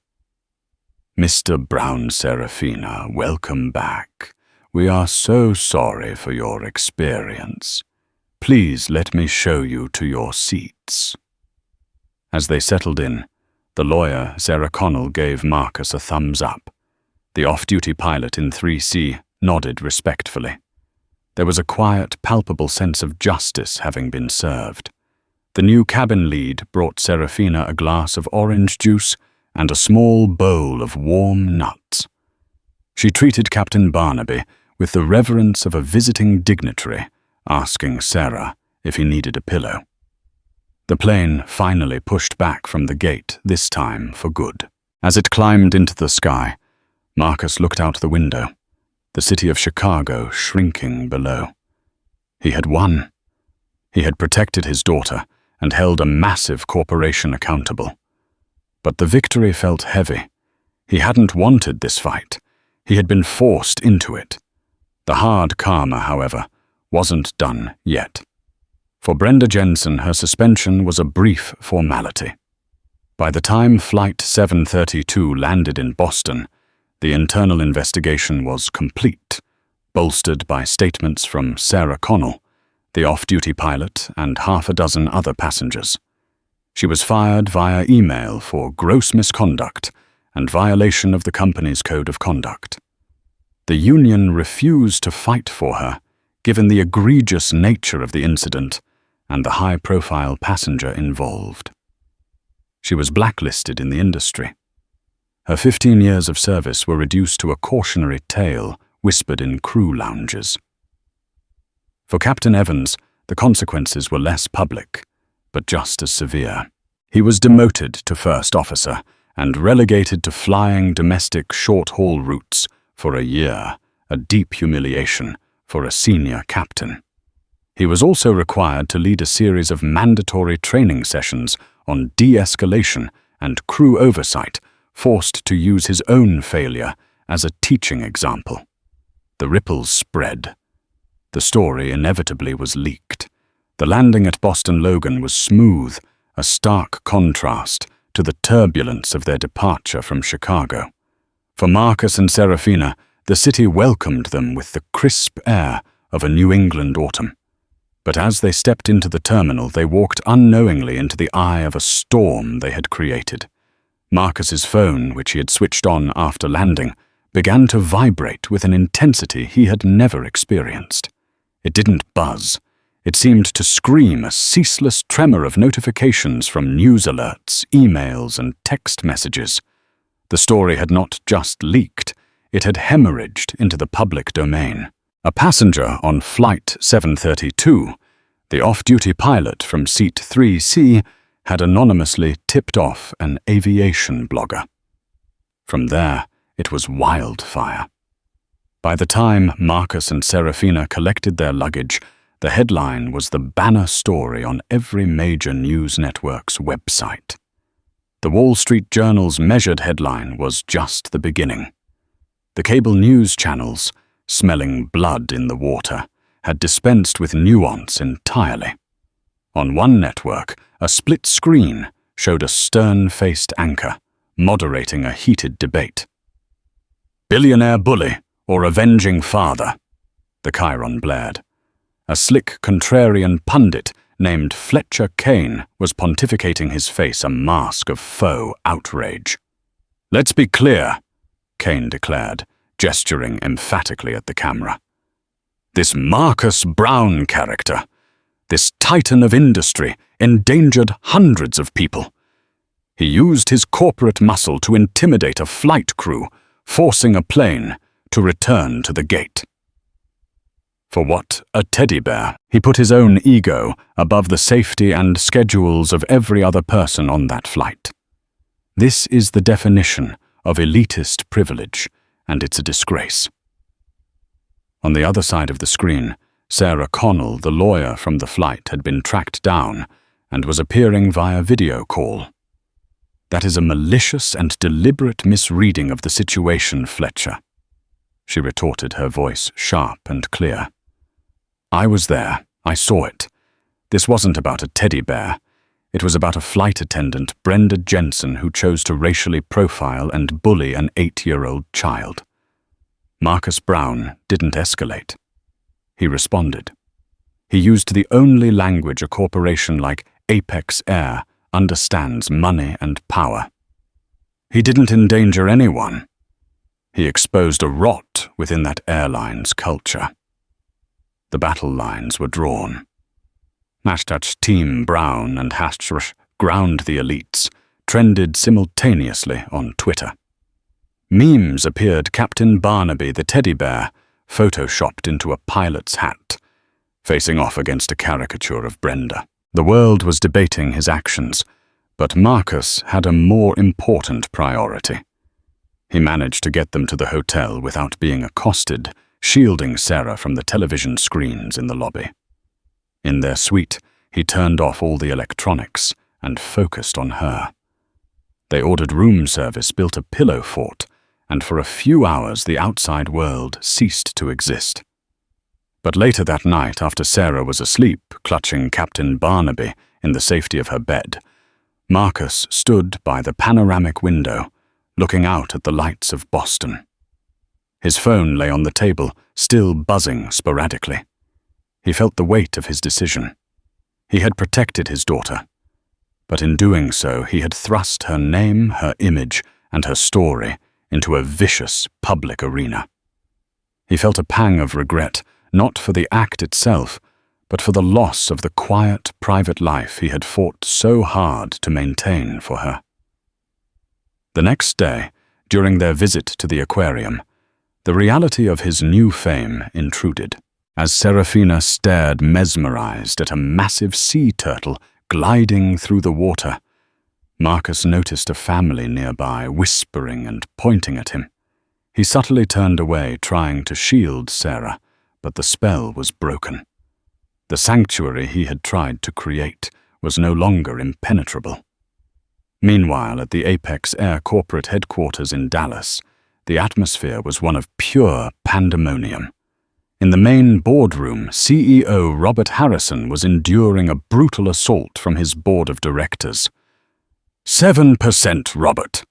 [SPEAKER 1] "Mr. Brown, Serafina, welcome back. We are so sorry for your experience. Please let me show you to your seats." As they settled in, the lawyer, Sarah Connell, gave Marcus a thumbs up. The off-duty pilot in 3C nodded respectfully. There was a quiet, palpable sense of justice having been served. The new cabin lead brought Serafina a glass of orange juice and a small bowl of warm nuts. She treated Captain Barnaby with the reverence of a visiting dignitary, asking Sarah if he needed a pillow. The plane finally pushed back from the gate, this time for good. As it climbed into the sky, Marcus looked out the window, the city of Chicago shrinking below. He had won. He had protected his daughter and held a massive corporation accountable. But the victory felt heavy. He hadn't wanted this fight. He had been forced into it. The hard karma, however, wasn't done yet. For Brenda Jensen, her suspension was a brief formality. By the time Flight 732 landed in Boston, the internal investigation was complete, bolstered by statements from Sarah Connell, the off-duty pilot, and half a dozen other passengers. She was fired via email for gross misconduct and violation of the company's code of conduct. The union refused to fight for her, given the egregious nature of the incident and the high-profile passenger involved. She was blacklisted in the industry. Her 15 years of service were reduced to a cautionary tale whispered in crew lounges. For Captain Evans, the consequences were less public, but just as severe. He was demoted to first officer and relegated to flying domestic short-haul routes for a year, a deep humiliation for a senior captain. He was also required to lead a series of mandatory training sessions on de-escalation and crew oversight, forced to use his own failure as a teaching example. The ripples spread. The story inevitably was leaked. The landing at Boston Logan was smooth, a stark contrast to the turbulence of their departure from Chicago. For Marcus and Serafina, the city welcomed them with the crisp air of a New England autumn. But as they stepped into the terminal, they walked unknowingly into the eye of a storm they had created. Marcus's phone, which he had switched on after landing, began to vibrate with an intensity he had never experienced. It didn't buzz. It seemed to scream, a ceaseless tremor of notifications from news alerts, emails, and text messages. The story had not just leaked, it had hemorrhaged into the public domain. A passenger on Flight 732, the off-duty pilot from Seat 3C, had anonymously tipped off an aviation blogger. From there, it was wildfire. By the time Marcus and Serafina collected their luggage, the headline was the banner story on every major news network's website. The Wall Street Journal's measured headline was just the beginning. The cable news channels, smelling blood in the water, had dispensed with nuance entirely. On one network, a split screen showed a stern-faced anchor, moderating a heated debate. "Billionaire bully or avenging father," the chyron blared. A slick contrarian pundit named Fletcher Kane was pontificating, his face a mask of faux outrage. "Let's be clear," Kane declared, gesturing emphatically at the camera. "This Marcus Brown character, this titan of industry, endangered hundreds of people. He used his corporate muscle to intimidate a flight crew, forcing a plane to return to the gate. For what, a teddy bear? He put his own ego above the safety and schedules of every other person on that flight. This is the definition of elitist privilege, and it's a disgrace." On the other side of the screen, Sarah Connell, the lawyer from the flight, had been tracked down and was appearing via video call. "That is a malicious and deliberate misreading of the situation, Fletcher," she retorted, her voice sharp and clear. "I was there. I saw it. This wasn't about a teddy bear. It was about a flight attendant, Brenda Jensen, who chose to racially profile and bully an 8-year-old child. Marcus Brown didn't escalate. He responded. He used the only language a corporation like Apex Air understands: money and power. He didn't endanger anyone. He exposed a rot within that airline's culture." The battle lines were drawn. #Team Brown and #Ground the Elites trended simultaneously on Twitter. Memes appeared: Captain Barnaby the teddy bear, photoshopped into a pilot's hat, facing off against a caricature of Brenda. The world was debating his actions, but Marcus had a more important priority. He managed to get them to the hotel without being accosted, shielding Sarah from the television screens in the lobby. In their suite, he turned off all the electronics and focused on her. They ordered room service, built a pillow fort, and for a few hours the outside world ceased to exist. But later that night, after Sarah was asleep, clutching Captain Barnaby in the safety of her bed, Marcus stood by the panoramic window, looking out at the lights of Boston. His phone lay on the table, still buzzing sporadically. He felt the weight of his decision. He had protected his daughter, but in doing so, he had thrust her name, her image, and her story into a vicious public arena. He felt a pang of regret, not for the act itself, but for the loss of the quiet, private life he had fought so hard to maintain for her. The next day, during their visit to the aquarium, the reality of his new fame intruded. As Serafina stared mesmerized at a massive sea turtle gliding through the water, Marcus noticed a family nearby, whispering and pointing at him. He subtly turned away, trying to shield Sarah, but the spell was broken. The sanctuary he had tried to create was no longer impenetrable. Meanwhile, at the Apex Air corporate headquarters in Dallas, the atmosphere was one of pure pandemonium. In the main boardroom, CEO Robert Harrison was enduring a brutal assault from his board of directors. 7%, Robert,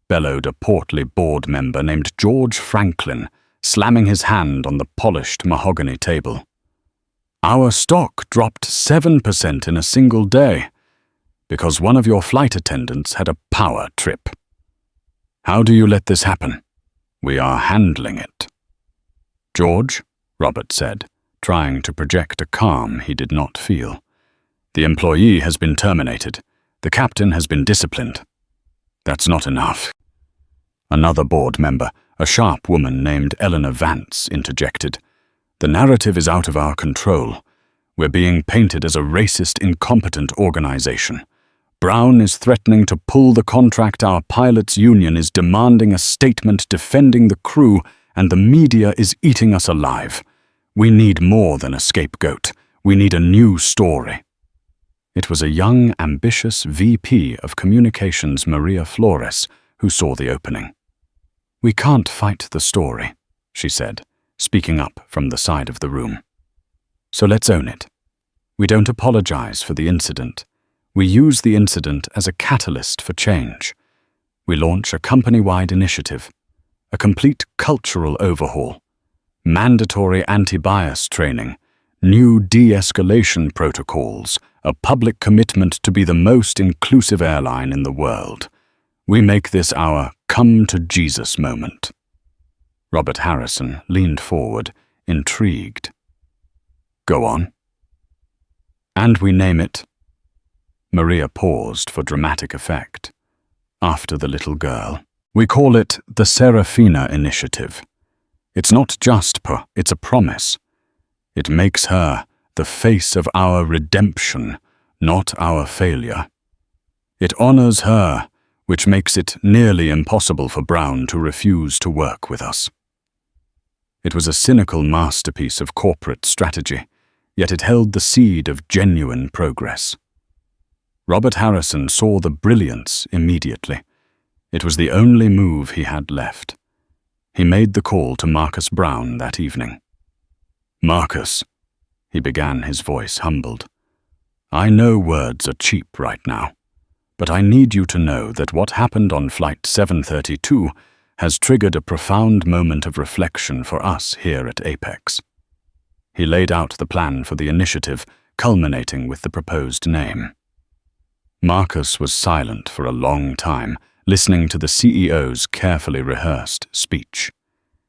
[SPEAKER 1] bellowed a portly board member named George Franklin, slamming his hand on the polished mahogany table. Our stock dropped 7% in a single day, because one of your flight attendants had a power trip. How do you let this happen? We are handling it. George, Robert said, trying to project a calm he did not feel. The employee has been terminated. The captain has been disciplined. That's not enough. Another board member, A sharp woman named Eleanor Vance interjected. "The narrative is out of our control. We're being painted as a racist, incompetent organization. Brown is threatening to pull the contract our pilots' union is demanding a statement defending the crew, and the media is eating us alive. We need more than a scapegoat. We need a new story." It was a young, ambitious VP of Communications, Maria Flores, who saw the opening. "We can't fight the story," she said, speaking up from the side of the room. "So let's own it. We don't apologize for the incident. We use the incident as a catalyst for change. We launch a company-wide initiative, a complete cultural overhaul, mandatory anti-bias training, new de-escalation protocols, a public commitment to be the most inclusive airline in the world. We make this our come to Jesus moment." Robert Harrison leaned forward, intrigued. "Go on." "And we name it—" Maria paused for dramatic effect. After the little girl. "We call it the Serafina Initiative. It's not just it's a promise. It makes her the face of our redemption, not our failure. It honors her, which makes it nearly impossible for Brown to refuse to work with us." It was a cynical masterpiece of corporate strategy, yet it held the seed of genuine progress. Robert Harrison saw the brilliance immediately. It was the only move he had left. He made the call to Marcus Brown that evening. "Marcus," he began, his voice humbled, "I know words are cheap right now, but I need you to know that what happened on Flight 732 has triggered a profound moment of reflection for us here at Apex." He laid out the plan for the initiative, culminating with the proposed name. Marcus was silent for a long time, listening to the CEO's carefully rehearsed speech.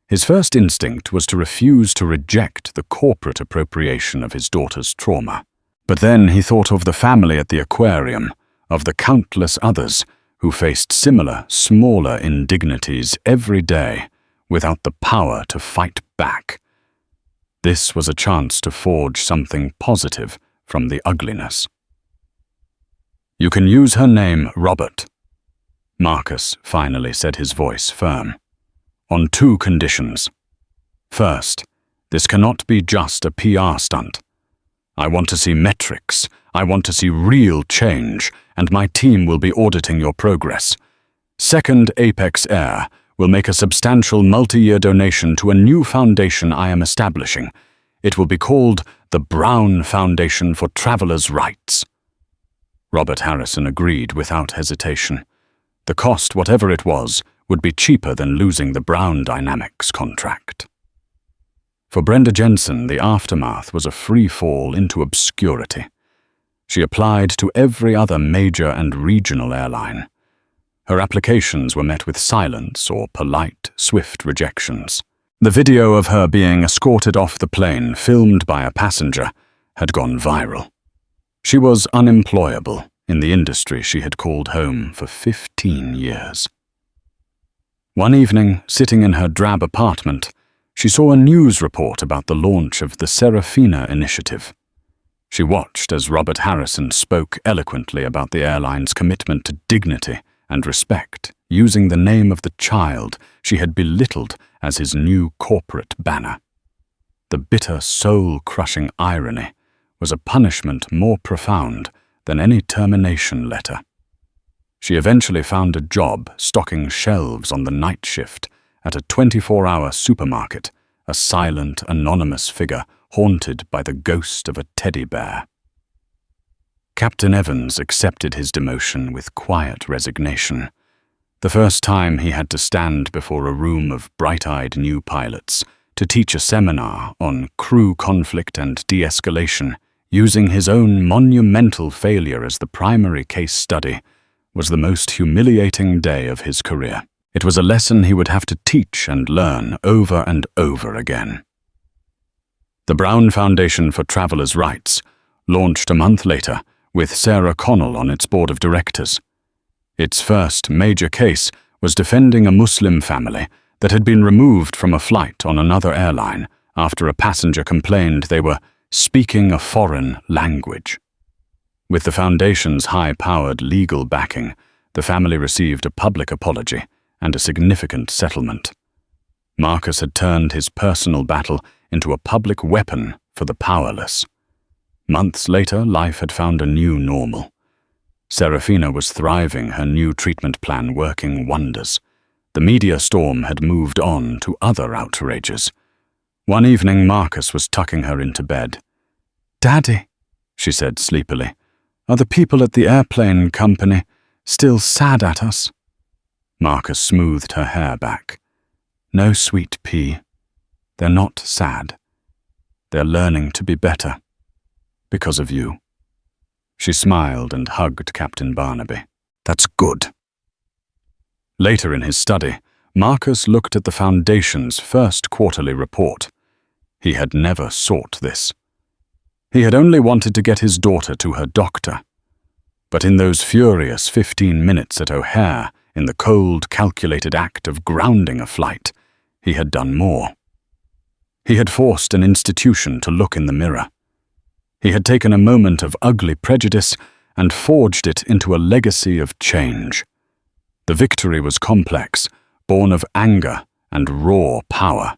[SPEAKER 1] His first instinct was to refuse to reject the corporate appropriation of his daughter's trauma. But then he thought of the family at the aquarium, of the countless others who faced similar, smaller indignities every day without the power to fight back. This was a chance to forge something positive from the ugliness. "You can use her name, Robert," Marcus finally said, his voice firm, "on 2 conditions. First, this cannot be just a PR stunt. I want to see metrics, I want to see real change, and my team will be auditing your progress. Second, Apex Air will make a substantial multi-year donation to a new foundation I am establishing. It will be called the Brown Foundation for Travelers' Rights." Robert Harrison agreed without hesitation. The cost, whatever it was, would be cheaper than losing the Brown Dynamics contract. For Brenda Jensen, the aftermath was a free fall into obscurity. She applied to every other major and regional airline. Her applications were met with silence or polite, swift rejections. The video of her being escorted off the plane, filmed by a passenger, had gone viral. She was unemployable in the industry she had called home for 15 years. One evening, sitting in her drab apartment, she saw a news report about the launch of the Serafina Initiative. She watched as Robert Harrison spoke eloquently about the airline's commitment to dignity and respect, using the name of the child she had belittled as his new corporate banner. The bitter, soul-crushing irony was a punishment more profound than any termination letter. She eventually found a job stocking shelves on the night shift at a 24-hour supermarket, a silent, anonymous figure haunted by the ghost of a teddy bear. Captain Evans accepted his demotion with quiet resignation. The first time he had to stand before a room of bright-eyed new pilots to teach a seminar on crew conflict and de-escalation, using his own monumental failure as the primary case study, was the most humiliating day of his career. It was a lesson he would have to teach and learn over and over again. The Brown Foundation for Travelers' Rights launched a month later with Sarah Connell on its board of directors. Its first major case was defending a Muslim family that had been removed from a flight on another airline after a passenger complained they were speaking a foreign language. With the Foundation's high-powered legal backing, the family received a public apology and a significant settlement. Marcus had turned his personal battle into a public weapon for the powerless. Months later, life had found a new normal. Serafina was thriving, her new treatment plan working wonders. The media storm had moved on to other outrages. One evening, Marcus was tucking her into bed. "Daddy," she said sleepily, "are the people at the airplane company still sad at us?" Marcus smoothed her hair back. "No, sweet pea. They're not sad. They're learning to be better. Because of you." She smiled and hugged Captain Barnaby. "That's good." Later in his study, Marcus looked at the Foundation's first quarterly report. He had never sought this. He had only wanted to get his daughter to her doctor. But in those furious 15 minutes at O'Hare, in the cold, calculated act of grounding a flight, he had done more. He had forced an institution to look in the mirror. He had taken a moment of ugly prejudice and forged it into a legacy of change. The victory was complex, born of anger and raw power.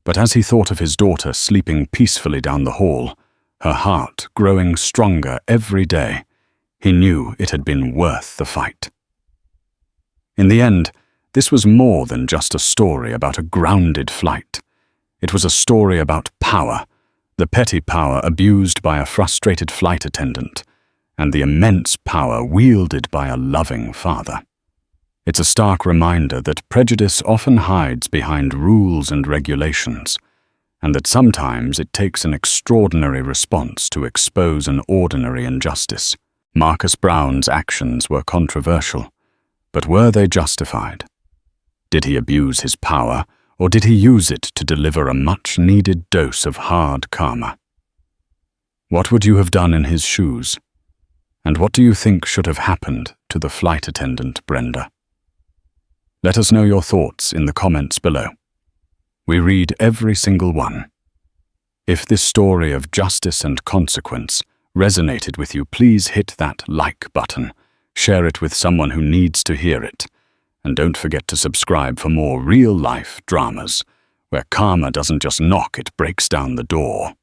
[SPEAKER 1] But as he thought of his daughter sleeping peacefully down the hall, her heart growing stronger every day, he knew it had been worth the fight. In the end, this was more than just a story about a grounded flight. It was a story about power, the petty power abused by a frustrated flight attendant, and the immense power wielded by a loving father. It's a stark reminder that prejudice often hides behind rules and regulations, and that sometimes it takes an extraordinary response to expose an ordinary injustice. Marcus Brown's actions were controversial, but were they justified? Did he abuse his power, or did he use it to deliver a much-needed dose of hard karma? What would you have done in his shoes? And what do you think should have happened to the flight attendant, Brenda? Let us know your thoughts in the comments below. We read every single one. If this story of justice and consequence resonated with you, please hit that like button, share it with someone who needs to hear it, and don't forget to subscribe for more real-life dramas, where karma doesn't just knock, it breaks down the door.